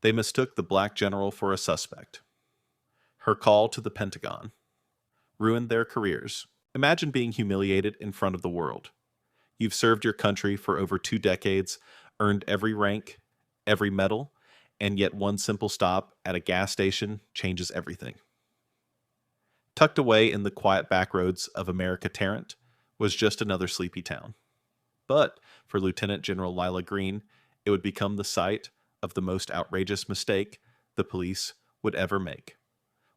They mistook the black general for a suspect. Her call to the Pentagon ruined their careers. Imagine being humiliated in front of the world. You've served your country for over 2 decades, earned every rank, every medal, and yet one simple stop at a gas station changes everything. Tucked away in the quiet backroads of America Tarrant was just another sleepy town. But for Lieutenant General Lila Green, it would become the site of the most outrageous mistake the police would ever make.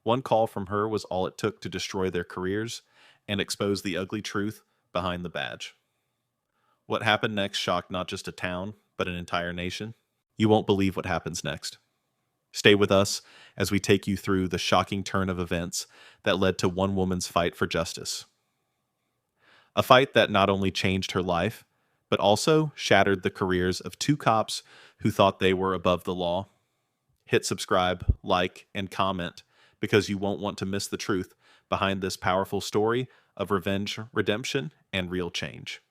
One call from her was all it took to destroy their careers and expose the ugly truth behind the badge. What happened next shocked not just a town, but an entire nation. You won't believe what happens next. Stay with us as we take you through the shocking turn of events that led to one woman's fight for justice. A fight that not only changed her life, but also shattered the careers of two cops who thought they were above the law. Hit subscribe, like, and comment because you won't want to miss the truth behind this powerful story of revenge, redemption, and real change.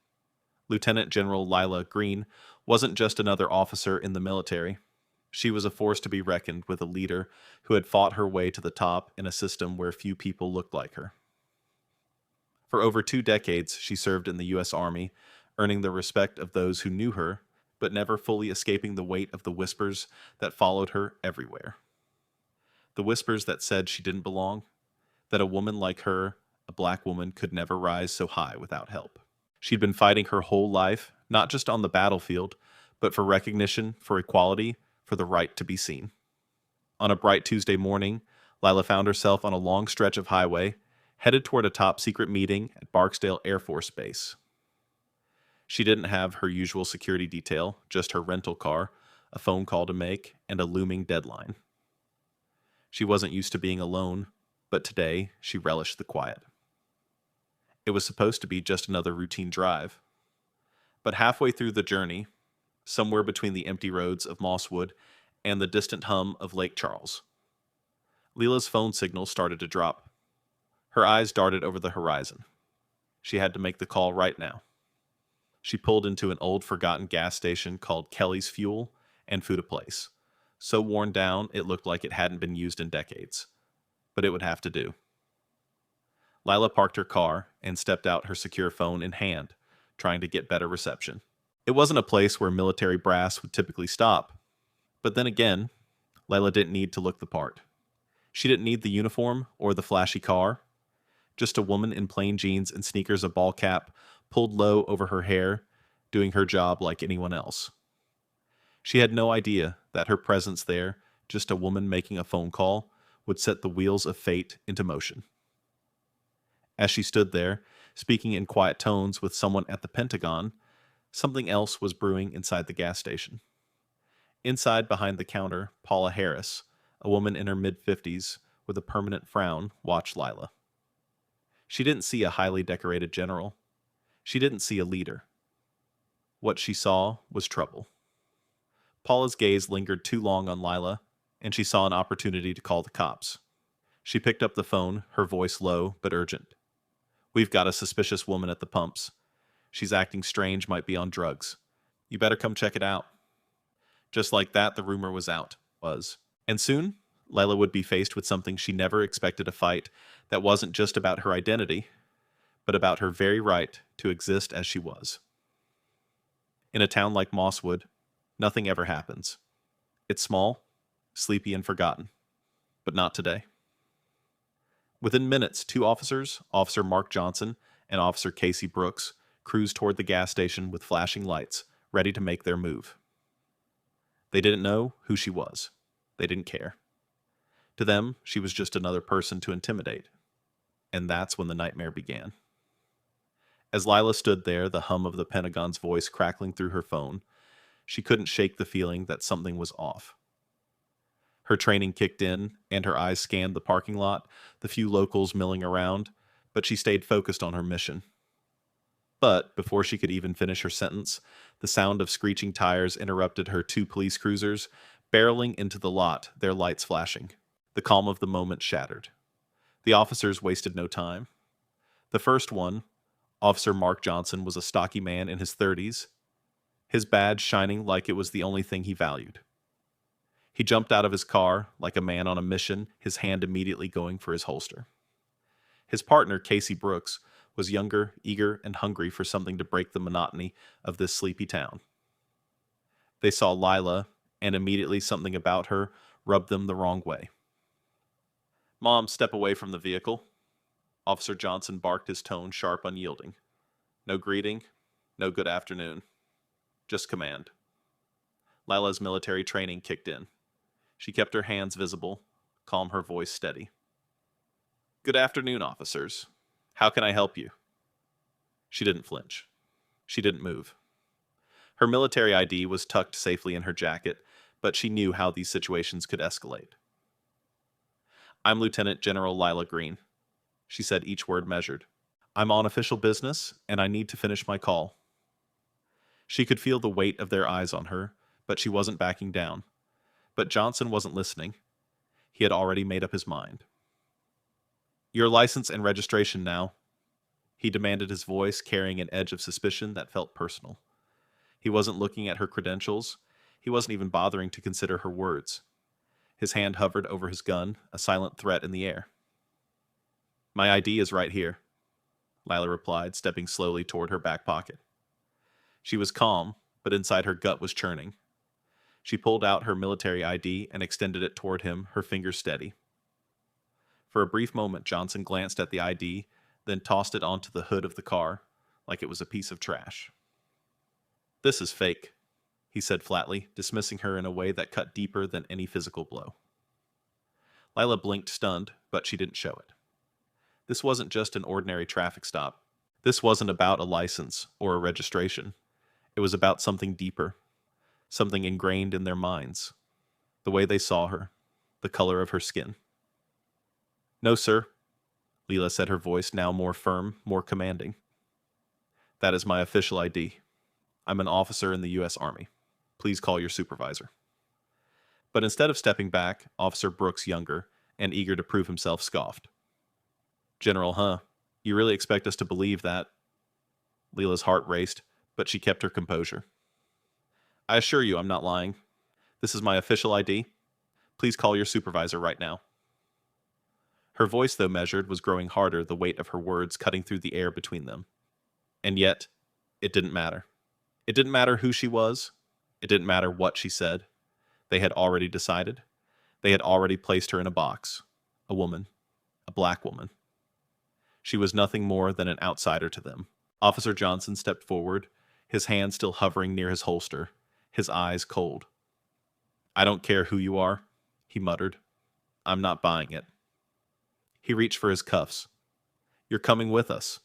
Lieutenant General Lila Green wasn't just another officer in the military. She was a force to be reckoned with, a leader who had fought her way to the top in a system where few people looked like her. For over 2 decades, she served in the U.S. Army, earning the respect of those who knew her, but never fully escaping the weight of the whispers that followed her everywhere. The whispers that said she didn't belong, that a woman like her, a black woman, could never rise so high without help. She'd been fighting her whole life, not just on the battlefield, but for recognition, for equality, for the right to be seen. On a bright Tuesday morning, Lila found herself on a long stretch of highway, headed toward a top-secret meeting at Barksdale Air Force Base. She didn't have her usual security detail, just her rental car, a phone call to make, and a looming deadline. She wasn't used to being alone, but today she relished the quiet. It was supposed to be just another routine drive. But halfway through the journey, somewhere between the empty roads of Mosswood and the distant hum of Lake Charles, Lila's phone signal started to drop. Her eyes darted over the horizon. She had to make the call right now. She pulled into an old forgotten gas station called Kelly's Fuel and Food a Place. So worn down, it looked like it hadn't been used in decades. But it would have to do. Lila parked her car and stepped out, her secure phone in hand, trying to get better reception. It wasn't a place where military brass would typically stop. But then again, Lila didn't need to look the part. She didn't need the uniform or the flashy car. Just a woman in plain jeans and sneakers, a ball cap pulled low over her hair, doing her job like anyone else. She had no idea that her presence there, just a woman making a phone call, would set the wheels of fate into motion. As she stood there, speaking in quiet tones with someone at the Pentagon, something else was brewing inside the gas station. Inside, behind the counter, Paula Harris, a woman in her mid-50s with a permanent frown, watched Lila. She didn't see a highly decorated general. She didn't see a leader. What she saw was trouble. Paula's gaze lingered too long on Lila, and she saw an opportunity to call the cops. She picked up the phone, her voice low but urgent. "We've got a suspicious woman at the pumps. She's acting strange, might be on drugs. You better come check it out." Just like that, the rumor was out. And soon, Lila would be faced with something she never expected to fight that wasn't just about her identity, but about her very right to exist as she was. In a town like Mosswood, nothing ever happens. It's small, sleepy, and forgotten. But not today. Within minutes, two officers, Officer Mark Johnson and Officer Casey Brooks, cruised toward the gas station with flashing lights, ready to make their move. They didn't know who she was. They didn't care. To them, she was just another person to intimidate. And that's when the nightmare began. As Lila stood there, the hum of the Pentagon's voice crackling through her phone, she couldn't shake the feeling that something was off. Her training kicked in, and her eyes scanned the parking lot, the few locals milling around, but she stayed focused on her mission. But before she could even finish her sentence, the sound of screeching tires interrupted her two police cruisers, barreling into the lot, their lights flashing. The calm of the moment shattered. The officers wasted no time. The first one, Officer Mark Johnson, was a stocky man in his 30s, his badge shining like it was the only thing he valued. He jumped out of his car like a man on a mission, his hand immediately going for his holster. His partner, Casey Brooks, was younger, eager, and hungry for something to break the monotony of this sleepy town. They saw Lila, and immediately something about her rubbed them the wrong way. "Mom, step away from the vehicle." Officer Johnson barked, his tone sharp, unyielding. No greeting, no good afternoon. Just command. Lila's military training kicked in. She kept her hands visible, calm, her voice steady. "Good afternoon, officers. How can I help you?" She didn't flinch. She didn't move. Her military ID was tucked safely in her jacket, but she knew how these situations could escalate. "I'm Lieutenant General Lila Green," she said, each word measured. "I'm on official business, and I need to finish my call." She could feel the weight of their eyes on her, but she wasn't backing down. But Johnson wasn't listening. He had already made up his mind. "Your license and registration now," he demanded, his voice carrying an edge of suspicion that felt personal. He wasn't looking at her credentials. He wasn't even bothering to consider her words. His hand hovered over his gun, a silent threat in the air. "My ID is right here," Lila replied, stepping slowly toward her back pocket. She was calm, but inside her gut was churning. She pulled out her military ID and extended it toward him, her fingers steady. For a brief moment, Johnson glanced at the ID, then tossed it onto the hood of the car, like it was a piece of trash. "This is fake," he said flatly, dismissing her in a way that cut deeper than any physical blow. Lila blinked, stunned, but she didn't show it. This wasn't just an ordinary traffic stop. This wasn't about a license or a registration. It was about something deeper, something ingrained in their minds, the way they saw her, the color of her skin. "No, sir," Lila said, her voice now more firm, more commanding. "That is my official ID. I'm an officer in the U.S. Army. Please call your supervisor." But instead of stepping back, Officer Brooks, younger and eager to prove himself, scoffed. "General, huh? You really expect us to believe that?" Lila's heart raced, but she kept her composure. "I assure you I'm not lying. This is my official ID. Please call your supervisor right now." Her voice, though measured, was growing harder, the weight of her words cutting through the air between them. And yet, it didn't matter. It didn't matter who she was. It didn't matter what she said. They had already decided. They had already placed her in a box. A woman. A black woman. She was nothing more than an outsider to them. Officer Johnson stepped forward, his hand still hovering near his holster, his eyes cold. "I don't care who you are," he muttered. "I'm not buying it." He reached for his cuffs. "You're coming with us."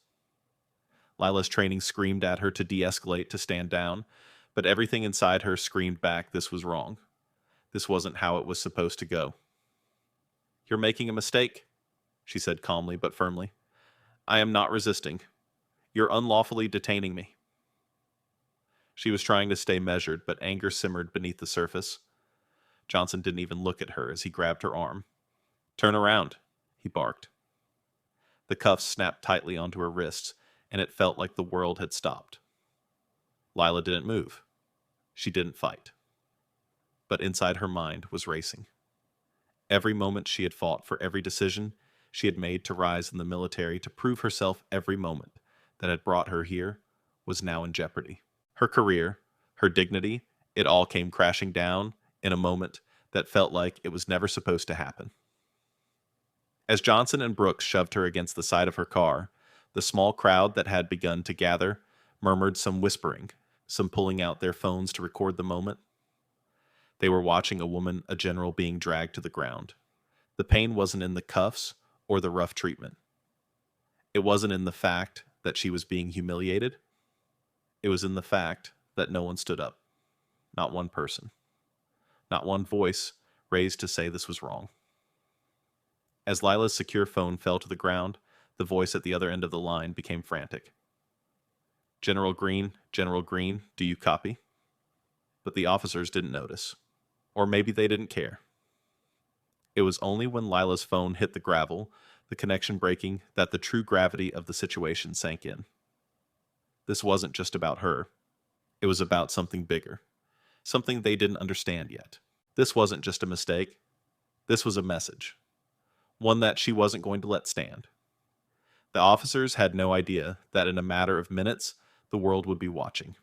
Lila's training screamed at her to de-escalate, to stand down, but everything inside her screamed back this was wrong. This wasn't how it was supposed to go. "You're making a mistake," she said calmly but firmly. "I am not resisting. You're unlawfully detaining me." She was trying to stay measured, but anger simmered beneath the surface. Johnson didn't even look at her as he grabbed her arm. "Turn around," he barked. The cuffs snapped tightly onto her wrists, and it felt like the world had stopped. Lila didn't move. She didn't fight. But inside her mind was racing. Every moment she had fought for, every decision she had made to rise in the military, to prove herself, every moment that had brought her here was now in jeopardy. Her career, her dignity, it all came crashing down in a moment that felt like it was never supposed to happen. As Johnson and Brooks shoved her against the side of her car, the small crowd that had begun to gather murmured some whispering, some pulling out their phones to record the moment. They were watching a woman, a general, being dragged to the ground. The pain wasn't in the cuffs or the rough treatment. It wasn't in the fact that she was being humiliated. It was in the fact that no one stood up. Not one person. Not one voice raised to say this was wrong. As Lila's secure phone fell to the ground, the voice at the other end of the line became frantic. General Green, do you copy?" But the officers didn't notice. Or maybe they didn't care. It was only when Lila's phone hit the gravel, the connection breaking, that the true gravity of the situation sank in. This wasn't just about her. It was about something bigger. Something they didn't understand yet. This wasn't just a mistake. This was a message, one that she wasn't going to let stand. The officers had no idea that in a matter of minutes, the world would be watching.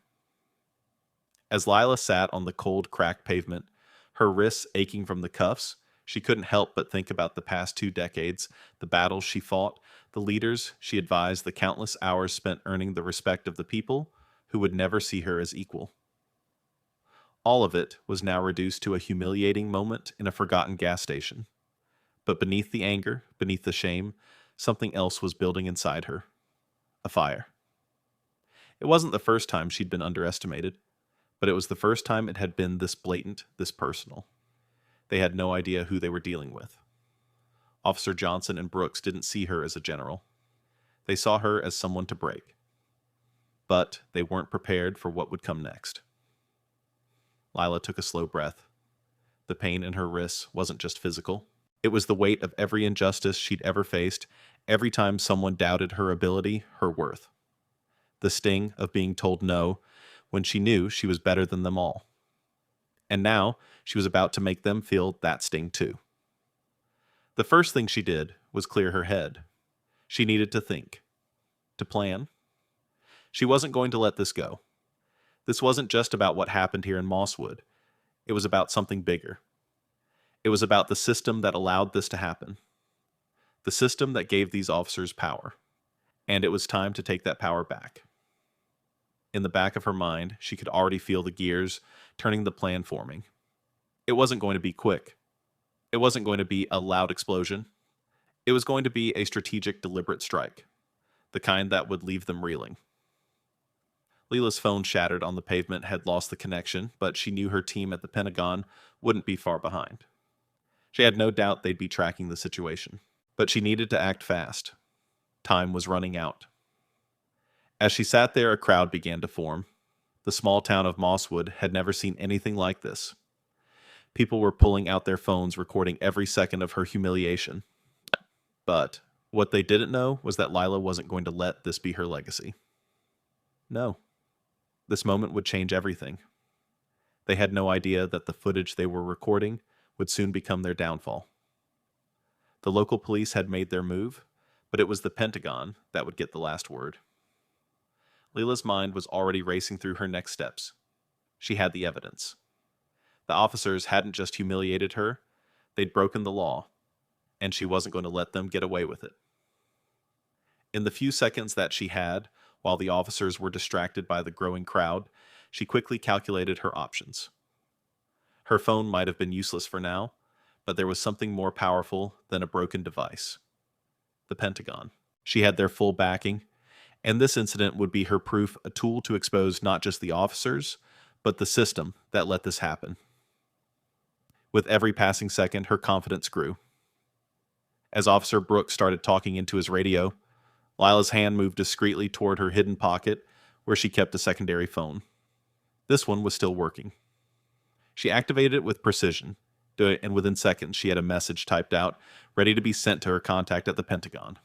As Lila sat on the cold, cracked pavement, her wrists aching from the cuffs, she couldn't help but think about the past 2 decades, the battles she fought, the leaders she advised, the countless hours spent earning the respect of the people who would never see her as equal. All of it was now reduced to a humiliating moment in a forgotten gas station. But beneath the anger, beneath the shame, something else was building inside her. A fire. It wasn't the first time she'd been underestimated, but it was the first time it had been this blatant, this personal. They had no idea who they were dealing with. Officer Johnson and Brooks didn't see her as a general. They saw her as someone to break. But they weren't prepared for what would come next. Lila took a slow breath. The pain in her wrists wasn't just physical. It was the weight of every injustice she'd ever faced, every time someone doubted her ability, her worth. The sting of being told no when she knew she was better than them all. And now she was about to make them feel that sting too. The first thing she did was clear her head. She needed to think, to plan. She wasn't going to let this go. This wasn't just about what happened here in Mosswood. It was about something bigger. It was about the system that allowed this to happen. The system that gave these officers power. And it was time to take that power back. In the back of her mind, she could already feel the gears turning, the plan forming. It wasn't going to be quick. It wasn't going to be a loud explosion. It was going to be a strategic, deliberate strike. The kind that would leave them reeling. Leela's phone, shattered on the pavement, had lost the connection, but she knew her team at the Pentagon wouldn't be far behind. She had no doubt they'd be tracking the situation. But she needed to act fast. Time was running out. As she sat there, a crowd began to form. The small town of Mosswood had never seen anything like this. People were pulling out their phones, recording every second of her humiliation. But what they didn't know was that Lila wasn't going to let this be her legacy. No. This moment would change everything. They had no idea that the footage they were recording would soon become their downfall. The local police had made their move, but it was the Pentagon that would get the last word. Leela's mind was already racing through her next steps. She had the evidence. The officers hadn't just humiliated her, they'd broken the law, and she wasn't going to let them get away with it. In the few seconds that she had, while the officers were distracted by the growing crowd, she quickly calculated her options. Her phone might have been useless for now, but there was something more powerful than a broken device. The Pentagon. She had their full backing, and this incident would be her proof, a tool to expose not just the officers, but the system that let this happen. With every passing second, her confidence grew. As Officer Brooks started talking into his radio, Lila's hand moved discreetly toward her hidden pocket, where she kept a secondary phone. This one was still working. She activated it with precision, and within seconds she had a message typed out, ready to be sent to her contact at the Pentagon.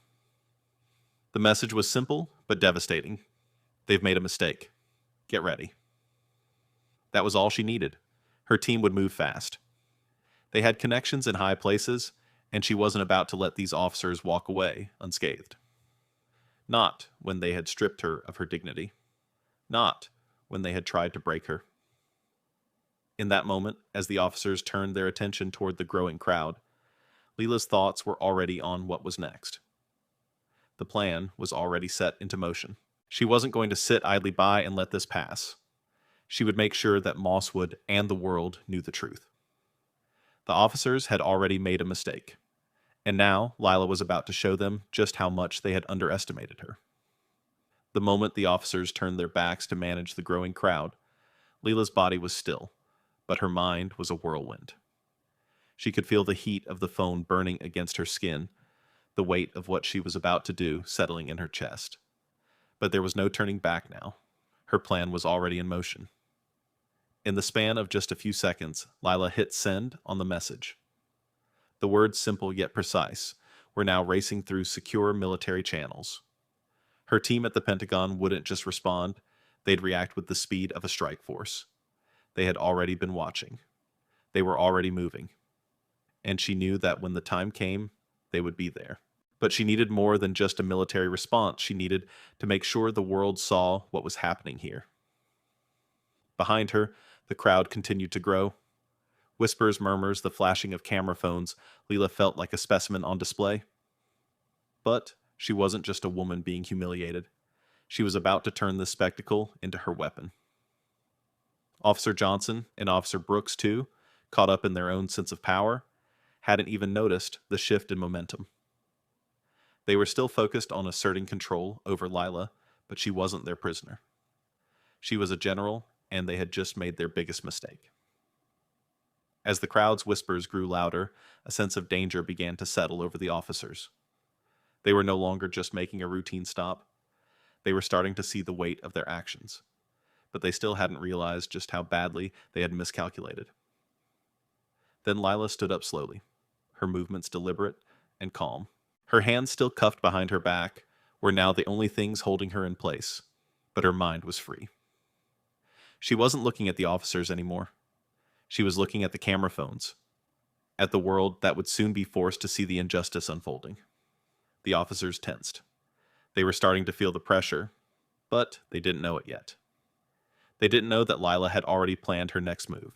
The message was simple, but devastating. They've made a mistake. Get ready. That was all she needed. Her team would move fast. They had connections in high places, and she wasn't about to let these officers walk away unscathed. Not when they had stripped her of her dignity. Not when they had tried to break her. In that moment, as the officers turned their attention toward the growing crowd, Leela's thoughts were already on what was next. The plan was already set into motion. She wasn't going to sit idly by and let this pass. She would make sure that Mosswood and the world knew the truth. The officers had already made a mistake, and now Lila was about to show them just how much they had underestimated her. The moment the officers turned their backs to manage the growing crowd, Leela's body was still, but her mind was a whirlwind. She could feel the heat of the phone burning against her skin, the weight of what she was about to do settling in her chest. But there was no turning back now. Her plan was already in motion. In the span of just a few seconds, Lila hit send on the message. The words, simple yet precise, were now racing through secure military channels. Her team at the Pentagon wouldn't just respond, they'd react with the speed of a strike force. They had already been watching. They were already moving, and she knew that when the time came, they would be there. But she needed more than just a military response. She needed to make sure the world saw what was happening here. Behind her, the crowd continued to grow. Whispers, murmurs, the flashing of camera phones. Leela felt like a specimen on display. But she wasn't just a woman being humiliated. She was about to turn this spectacle into her weapon. Officer Johnson and Officer Brooks, too, caught up in their own sense of power, hadn't even noticed the shift in momentum. They were still focused on asserting control over Lila, but she wasn't their prisoner. She was a general, and they had just made their biggest mistake. As the crowd's whispers grew louder, a sense of danger began to settle over the officers. They were no longer just making a routine stop. They were starting to see the weight of their actions, but they still hadn't realized just how badly they had miscalculated. Then Lila stood up slowly, her movements deliberate and calm. Her hands still cuffed behind her back were now the only things holding her in place, but her mind was free. She wasn't looking at the officers anymore. She was looking at the camera phones, at the world that would soon be forced to see the injustice unfolding. The officers tensed. They were starting to feel the pressure, but they didn't know it yet. They didn't know that Lila had already planned her next move.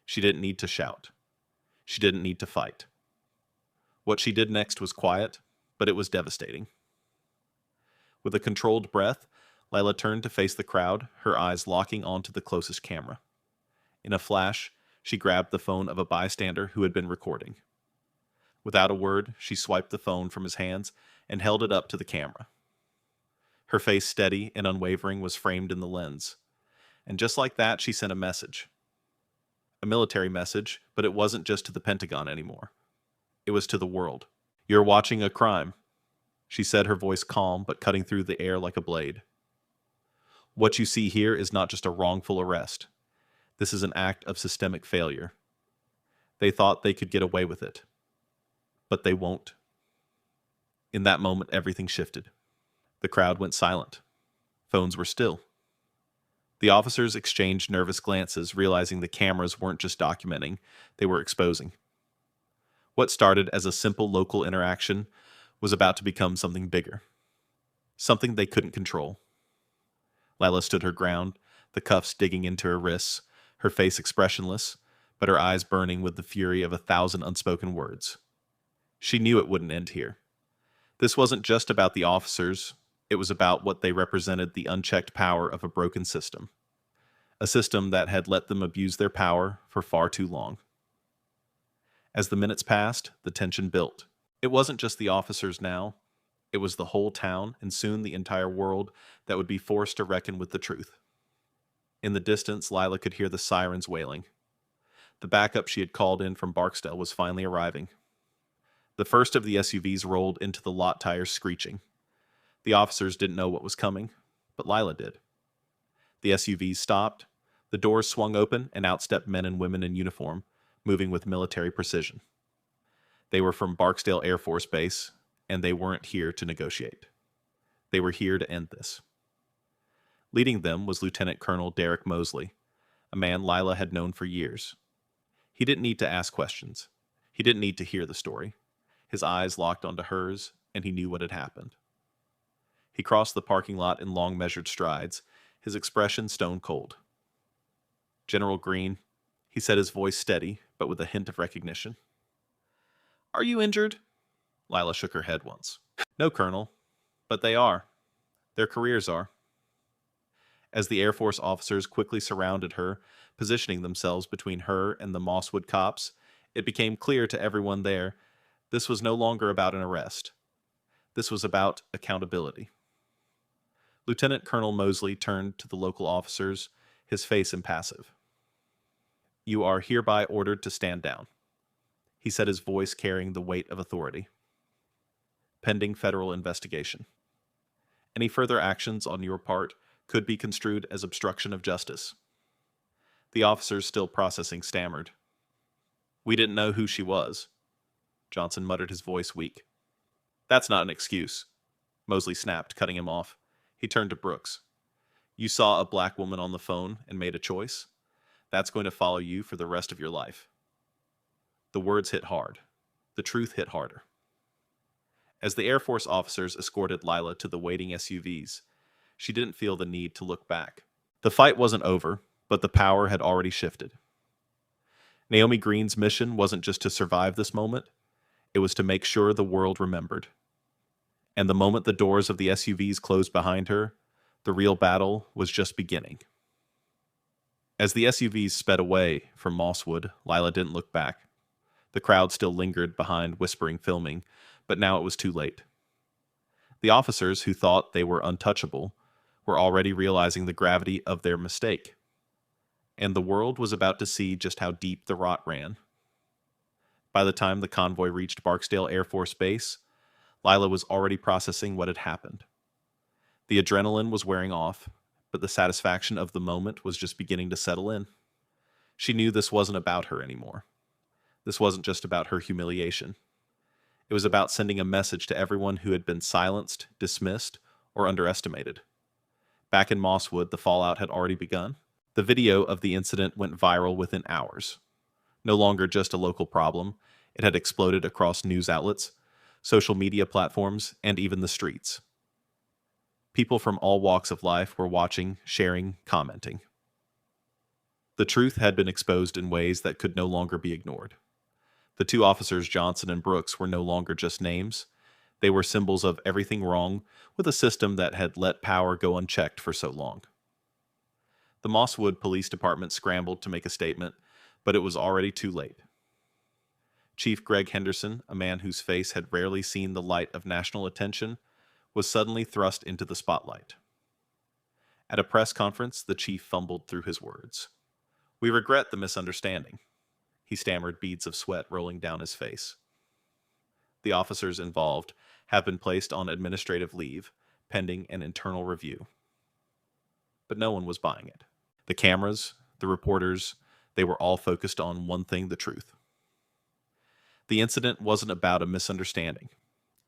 She didn't need to shout. She didn't need to fight. What she did next was quiet, but it was devastating. With a controlled breath, Lila turned to face the crowd, her eyes locking onto the closest camera. In a flash, she grabbed the phone of a bystander who had been recording. Without a word, she swiped the phone from his hands and held it up to the camera. Her face, steady and unwavering, was framed in the lens. And just like that, she sent a message. A military message, but it wasn't just to the Pentagon anymore. It was to the world. "You're watching a crime," she said, her voice calm but cutting through the air like a blade. "What you see here is not just a wrongful arrest. This is an act of systemic failure. They thought they could get away with it, but they won't." In that moment, everything shifted. The crowd went silent. Phones were still. The officers exchanged nervous glances, realizing the cameras weren't just documenting, they were exposing. What started as a simple local interaction was about to become something bigger. Something they couldn't control. Lila stood her ground, the cuffs digging into her wrists, her face expressionless, but her eyes burning with the fury of 1,000 unspoken words. She knew it wouldn't end here. This wasn't just about the officers, it was about what they represented, the unchecked power of a broken system. A system that had let them abuse their power for far too long. As the minutes passed, the tension built. It wasn't just the officers now, it was the whole town, and soon the entire world, that would be forced to reckon with the truth. In the distance, Lila could hear the sirens wailing. The backup she had called in from Barksdale was finally arriving. The first of the SUVs rolled into the lot, tires screeching. The officers didn't know what was coming, but Lila did. The SUVs stopped, the doors swung open, and out stepped men and women in uniform, moving with military precision. They were from Barksdale Air Force Base, and they weren't here to negotiate. They were here to end this. Leading them was Lieutenant Colonel Derek Mosley, a man Lila had known for years. He didn't need to ask questions. He didn't need to hear the story. His eyes locked onto hers, and he knew what had happened. He crossed the parking lot in long measured strides, his expression stone cold. "General Green," he said, his voice steady, but with a hint of recognition. "Are you injured?" Lila shook her head once. "No, Colonel, but they are. Their careers are." As the Air Force officers quickly surrounded her, positioning themselves between her and the Mosswood cops, it became clear to everyone there this was no longer about an arrest. This was about accountability. Lieutenant Colonel Mosley turned to the local officers, his face impassive. "You are hereby ordered to stand down," he said, his voice carrying the weight of authority. "Pending federal investigation. Any further actions on your part could be construed as obstruction of justice." The officers, still processing, stammered. "We didn't know who she was." Johnson muttered, his voice weak. "That's not an excuse," Mosley snapped, cutting him off. He turned to Brooks. "You saw a black woman on the phone and made a choice? That's going to follow you for the rest of your life. The words hit hard. The truth hit harder. As the Air Force officers escorted Lila to the waiting SUVs, she didn't feel the need to look back. The fight wasn't over, but the power had already shifted. Naomi Green's mission wasn't just to survive this moment, it was to make sure the world remembered. And the moment the doors of the SUVs closed behind her, the real battle was just beginning. As the SUVs sped away from Mosswood, Lila didn't look back. The crowd still lingered behind, whispering, filming, but now it was too late. The officers who thought they were untouchable were already realizing the gravity of their mistake. And the world was about to see just how deep the rot ran. By the time the convoy reached Barksdale Air Force Base, Lila was already processing what had happened. The adrenaline was wearing off, but the satisfaction of the moment was just beginning to settle in. She knew this wasn't about her anymore. This wasn't just about her humiliation. It was about sending a message to everyone who had been silenced, dismissed, or underestimated. Back in Mosswood, the fallout had already begun. The video of the incident went viral within hours. No longer just a local problem, it had exploded across news outlets, social media platforms, and even the streets. People from all walks of life were watching, sharing, commenting. The truth had been exposed in ways that could no longer be ignored. The two officers, Johnson and Brooks, were no longer just names. They were symbols of everything wrong with a system that had let power go unchecked for so long. The Mosswood Police Department scrambled to make a statement, but it was already too late. Chief Greg Henderson, a man whose face had rarely seen the light of national attention, was suddenly thrust into the spotlight. At a press conference, the chief fumbled through his words. "We regret the misunderstanding," he stammered, beads of sweat rolling down his face. "The officers involved have been placed on administrative leave, pending an internal review." But no one was buying it. The cameras, the reporters, they were all focused on one thing: the truth. The incident wasn't about a misunderstanding.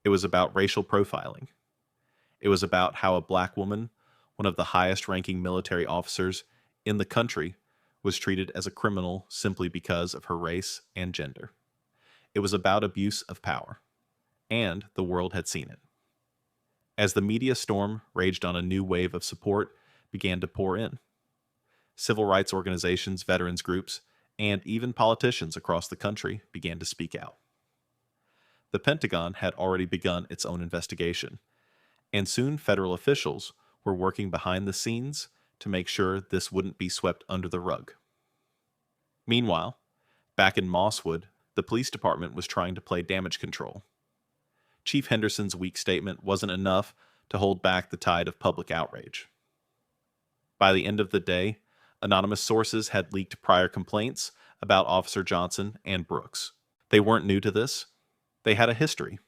It was about racial profiling. It was about how a black woman, one of the highest-ranking military officers in the country, was treated as a criminal simply because of her race and gender. It was about abuse of power. And the world had seen it. As the media storm raged on, a new wave of support began to pour in. Civil rights organizations, veterans groups, and even politicians across the country began to speak out. The Pentagon had already begun its own investigation, and soon federal officials were working behind the scenes to make sure this wouldn't be swept under the rug. Meanwhile, back in Mosswood, the police department was trying to play damage control. Chief Henderson's weak statement wasn't enough to hold back the tide of public outrage. By the end of the day, anonymous sources had leaked prior complaints about Officer Johnson and Brooks. They weren't new to this. They had a history.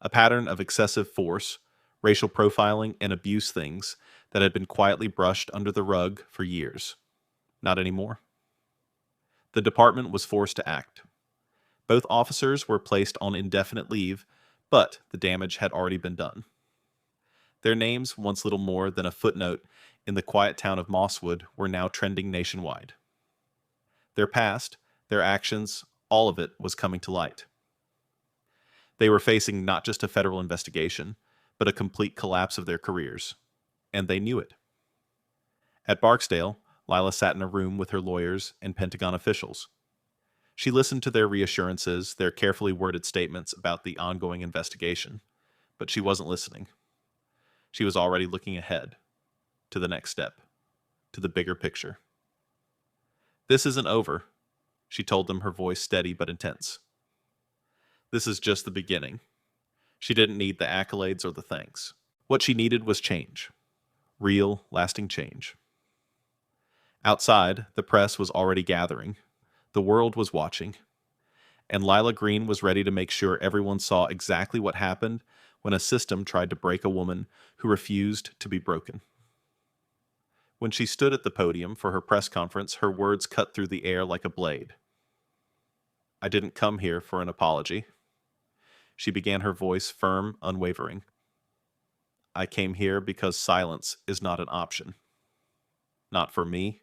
A pattern of excessive force, racial profiling, and abuse things that had been quietly brushed under the rug for years. Not anymore. The department was forced to act. Both officers were placed on indefinite leave, but the damage had already been done. Their names, once little more than a footnote in the quiet town of Mosswood, were now trending nationwide. Their past, their actions, all of it was coming to light. They were facing not just a federal investigation, but a complete collapse of their careers. And they knew it. At Barksdale, Lila sat in a room with her lawyers and Pentagon officials. She listened to their reassurances, their carefully worded statements about the ongoing investigation, but she wasn't listening. She was already looking ahead, to the next step, to the bigger picture. "This isn't over," she told them, her voice steady but intense. "This is just the beginning." She didn't need the accolades or the thanks. What she needed was change. Real, lasting change. Outside, the press was already gathering. The world was watching. And Lila Green was ready to make sure everyone saw exactly what happened when a system tried to break a woman who refused to be broken. When she stood at the podium for her press conference, her words cut through the air like a blade. "I didn't come here for an apology." She began, her voice firm, unwavering. "I came here because silence is not an option. Not for me,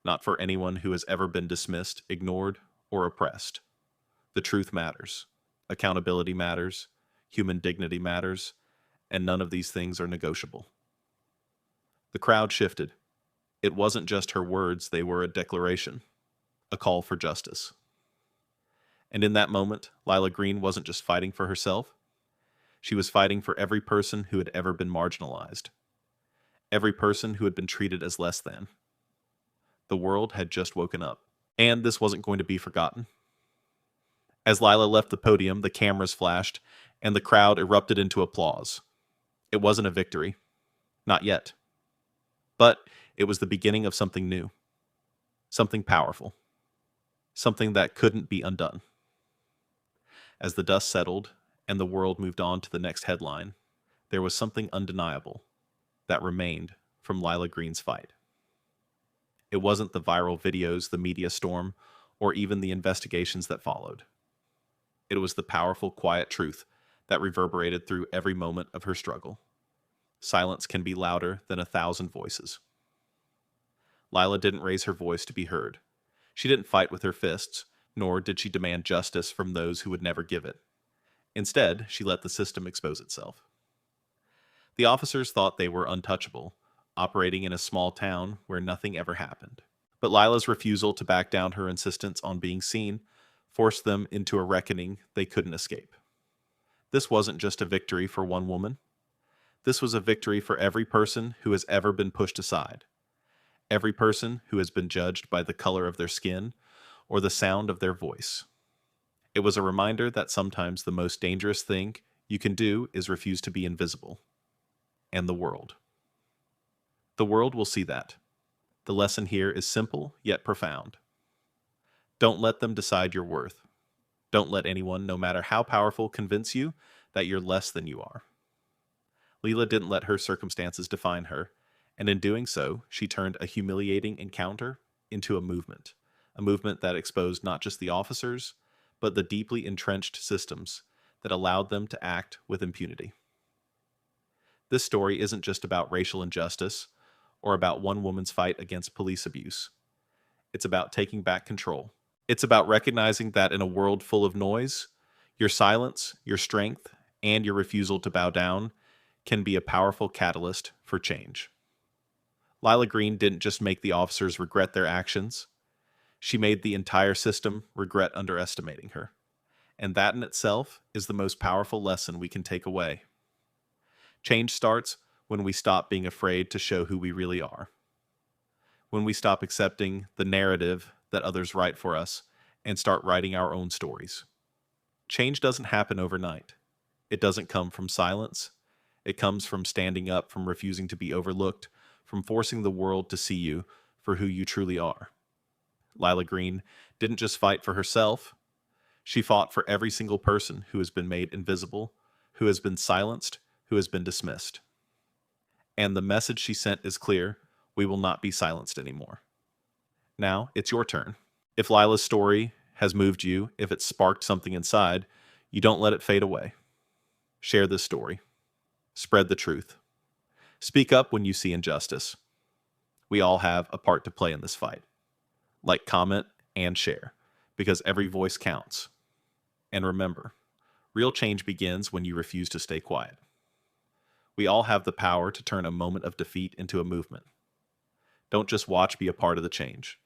not for anyone who has ever been dismissed, ignored, or oppressed. The truth matters. Accountability matters. Human dignity matters. And none of these things are negotiable. The crowd shifted. It wasn't just her words, they were a declaration, a call for justice. And in that moment, Lila Green wasn't just fighting for herself. She was fighting for every person who had ever been marginalized. Every person who had been treated as less than. The world had just woken up. And this wasn't going to be forgotten. As Lila left the podium, the cameras flashed, and the crowd erupted into applause. It wasn't a victory. Not yet. But it was the beginning of something new. Something powerful. Something that couldn't be undone. As the dust settled, and the world moved on to the next headline, there was something undeniable that remained from Lila Green's fight. It wasn't the viral videos, the media storm, or even the investigations that followed. It was the powerful, quiet truth that reverberated through every moment of her struggle. Silence can be louder than 1,000 voices. Lila didn't raise her voice to be heard. She didn't fight with her fists, nor did she demand justice from those who would never give it. Instead, she let the system expose itself. The officers thought they were untouchable, operating in a small town where nothing ever happened. But Lila's refusal to back down, her insistence on being seen, forced them into a reckoning they couldn't escape. This wasn't just a victory for one woman. This was a victory for every person who has ever been pushed aside. Every person who has been judged by the color of their skin or the sound of their voice. It was a reminder that sometimes the most dangerous thing you can do is refuse to be invisible. And the world. The world will see that. The lesson here is simple yet profound. Don't let them decide your worth. Don't let anyone, no matter how powerful, convince you that you're less than you are. Lila didn't let her circumstances define her, and in doing so, she turned a humiliating encounter into a movement that exposed not just the officers, but the deeply entrenched systems that allowed them to act with impunity. This story isn't just about racial injustice or about one woman's fight against police abuse. It's about taking back control. It's about recognizing that in a world full of noise, your silence, your strength, and your refusal to bow down can be a powerful catalyst for change. Lila Green didn't just make the officers regret their actions. She made the entire system regret underestimating her. And that in itself is the most powerful lesson we can take away. Change starts when we stop being afraid to show who we really are. When we stop accepting the narrative that others write for us and start writing our own stories. Change doesn't happen overnight. It doesn't come from silence. It comes from standing up, from refusing to be overlooked, from forcing the world to see you for who you truly are. Lila Green didn't just fight for herself. She fought for every single person who has been made invisible, who has been silenced, who has been dismissed. And the message she sent is clear: we will not be silenced anymore. Now, it's your turn. If Lila's story has moved you, if it sparked something inside, you don't let it fade away. Share this story. Spread the truth. Speak up when you see injustice. We all have a part to play in this fight. Like, comment, and share, because every voice counts. And remember, real change begins when you refuse to stay quiet. We all have the power to turn a moment of defeat into a movement. Don't just watch, be a part of the change.